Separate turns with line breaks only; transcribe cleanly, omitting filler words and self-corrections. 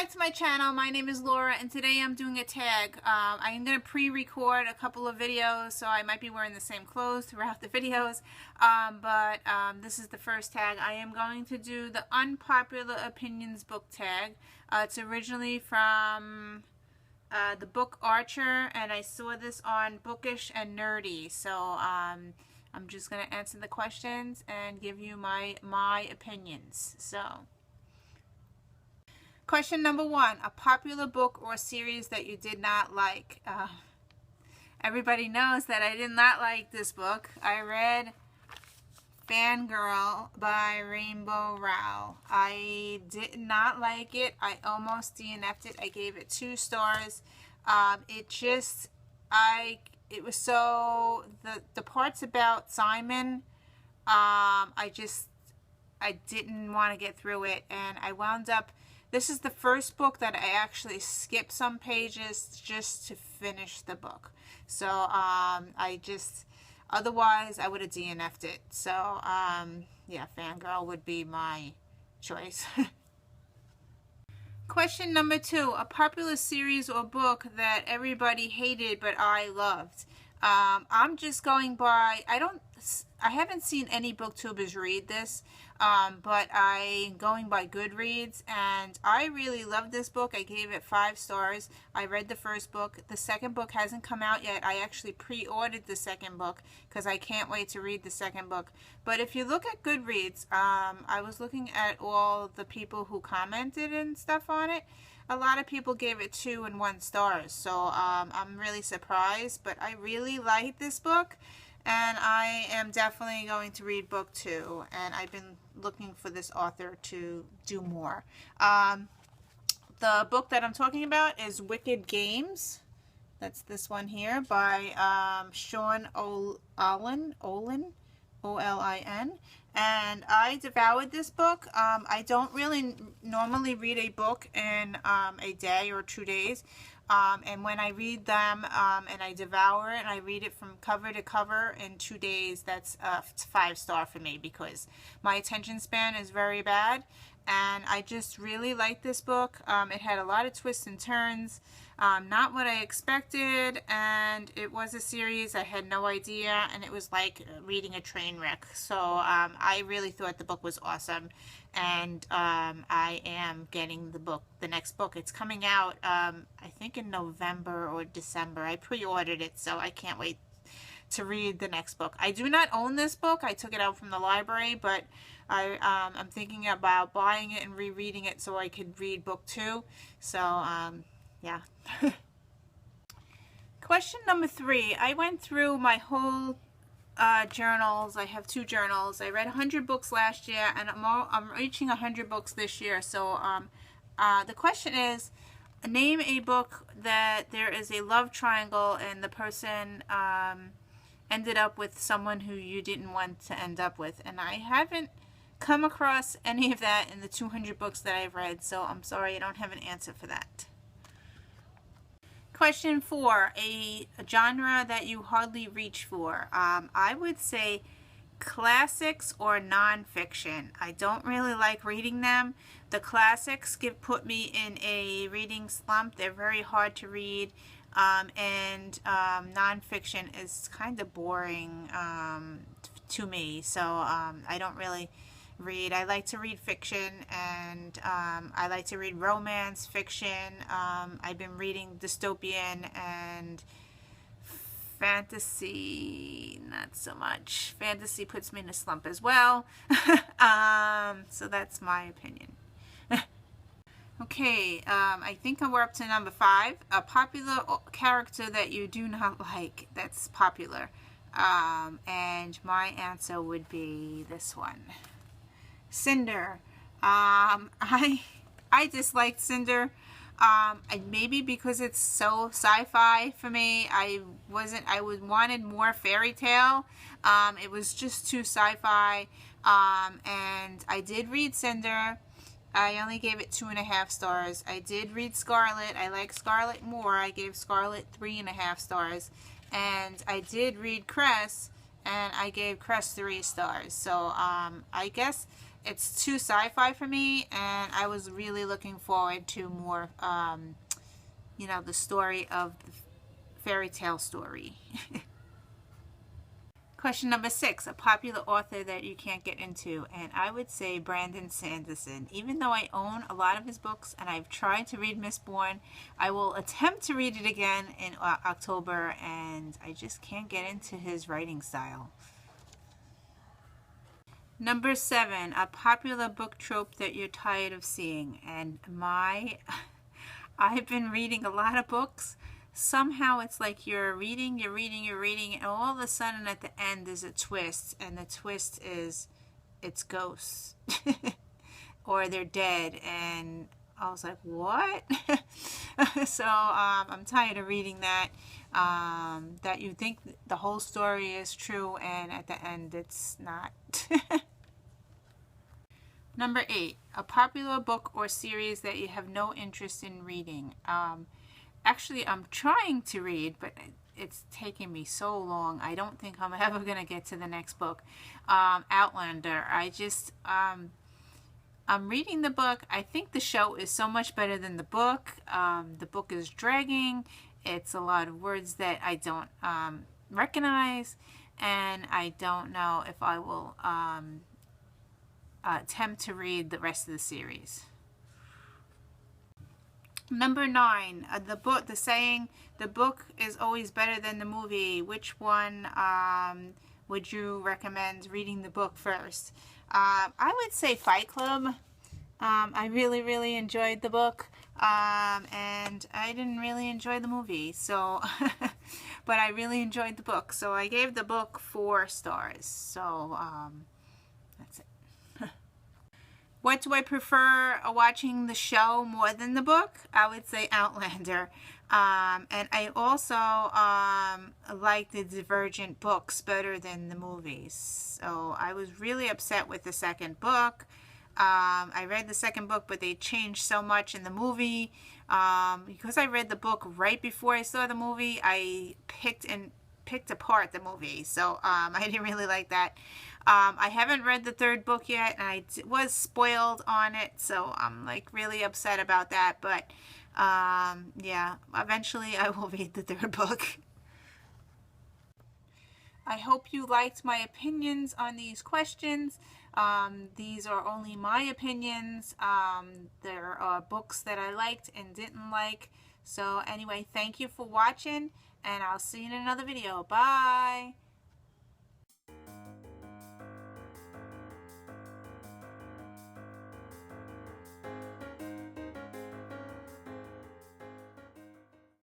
back to my channel. My name is Laura and today I'm doing a tag. I'm going to pre-record a couple of videos, so I might be wearing the same clothes throughout the videos, but this is the first tag. I am going to do the Unpopular Opinions book tag. It's originally from TheBookArcher, and I saw this on Bookish and Nerdy, so I'm just going to answer the questions and give you my opinions. So question number 1, a popular book or series that you did not like. Everybody knows that I did not like this book. I read Fangirl by Rainbow Rowell. I did not like it. I almost DNF'd it. I gave it 2 stars. It was so, the parts about Simon, I didn't want to get through it, and I wound up, this is the first book that I actually skipped some pages just to finish the book. So otherwise I would have DNF'd it. So yeah, Fangirl would be my choice. Question number 2, a popular series or book that everybody hated but I loved. I'm just going by, I haven't seen any booktubers read this, but I'm going by Goodreads, and I really loved this book. I gave it 5 stars. I read the first book. The second book hasn't come out yet. I actually pre-ordered the second book because I can't wait to read the second book. But if you look at Goodreads, I was looking at all the people who commented and stuff on it. A lot of people gave it 2 and 1 stars, so I'm really surprised, but I really like this book, and I am definitely going to read book 2, and I've been looking for this author to do more. The book that I'm talking about is Wicked Games. That's this one here by Sean Olin, O-L-I-N. And I devoured this book. I don't really normally read a book in a day or 2 days. And when I read them and I devour it and I read it from cover to cover in 2 days, that's a 5-star for me because my attention span is very bad. And I just really liked this book. It had a lot of twists and turns, not what I expected, and it was a series I had no idea, and it was like reading a train wreck. So I really thought the book was awesome, and I am getting the next book. It's coming out, I think in November or December. I pre-ordered it, so I can't wait to read the next book. I do not own this book. I took it out from the library, but I'm thinking about buying it and rereading it so I could read book 2. So yeah. Question number 3. I went through my whole journals. I have 2 journals. I read 100 books last year, and I'm reaching 100 books this year. So the question is, name a book that there is a love triangle and the person ended up with someone who you didn't want to end up with. And I haven't come across any of that in the 200 books that I've read, so I'm sorry I don't have an answer for that. Question 4, a genre that you hardly reach for. I would say classics or nonfiction. I don't really like reading them. The classics put me in a reading slump. They're very hard to read. And nonfiction is kind of boring to me, so I don't really read. I like to read fiction, and I like to read romance fiction. I've been reading dystopian and fantasy, not so much. Fantasy puts me in a slump as well. So that's my opinion. Okay, I think we're up to number 5. A popular character that you do not like. That's popular. And my answer would be this one. Cinder. I disliked Cinder. Maybe because it's so sci-fi for me. I wanted more fairy tale. It was just too sci-fi. And I did read Cinder. I only gave it 2.5 stars. I did read Scarlet. I like Scarlet more. I gave Scarlet 3.5 stars. And I did read Cress, and I gave Cress 3 stars. So I guess it's too sci-fi for me, and I was really looking forward to more, you know, the story of the fairy tale story. Question number 6, a popular author that you can't get into, and I would say Brandon Sanderson. Even though I own a lot of his books and I've tried to read Mistborn, I will attempt to read it again in October, and I just can't get into his writing style. Number 7, a popular book trope that you're tired of seeing, and I've been reading a lot of books. Somehow it's like you're reading, and all of a sudden at the end there's a twist, and the twist is it's ghosts or they're dead, and I was like, what? So I'm tired of reading that, that you think the whole story is true and at the end it's not. Number 8, a popular book or series that you have no interest in reading. Actually, I'm trying to read, but it's taking me so long. I don't think I'm ever going to get to the next book. Outlander. I'm reading the book. I think the show is so much better than the book. The book is dragging. It's a lot of words that I don't recognize, and I don't know if I will attempt to read the rest of the series. Number 9, the saying, the book is always better than the movie. Which one would you recommend reading the book first? I would say Fight Club. I really enjoyed the book, and I didn't really enjoy the movie, so but I really enjoyed the book, so I gave the book 4 stars. So that's it. What do I prefer watching the show more than the book? I would say Outlander. And I also like the Divergent books better than the movies. So I was really upset with the second book. I read the second book, but they changed so much in the movie. Because I read the book right before I saw the movie, I picked apart the movie. So I didn't really like that. I haven't read the third book yet, and I was spoiled on it, so I'm like really upset about that. But yeah, eventually I will read the third book. I hope you liked my opinions on these questions. These are only my opinions. There are books that I liked and didn't like. So anyway, thank you for watching, and I'll see you in another video. Bye!